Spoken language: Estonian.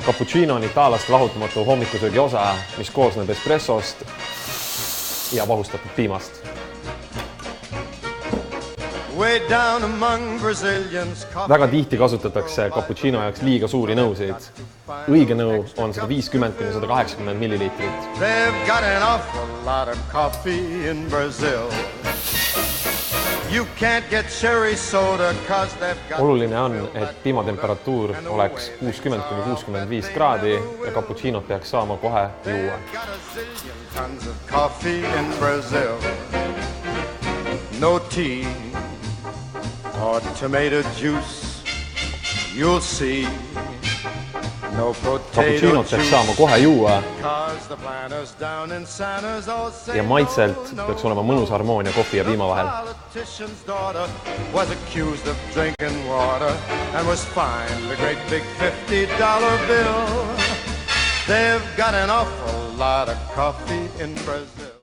Cappuccino on itaalaste lahutamatu hommikusöögi osa, mis koosneb espressost ja vahustatud piimast. Väga tihti kasutatakse cappuccino jaoks liiga suuri nõusid. Õige nõu on 150–180 milliliitrit. Oluline on, et piimatemperatuur oleks 60–65 kraadi ja cappuccinot peaks saama kohe juua. No tea or tomato juice, you'll see. No cappuccinot peaks saama kohe juua ja maitselt peaks olema mõnus harmoonia kohvi ja piima vahel. They've got an awful lot of coffee in Brazil.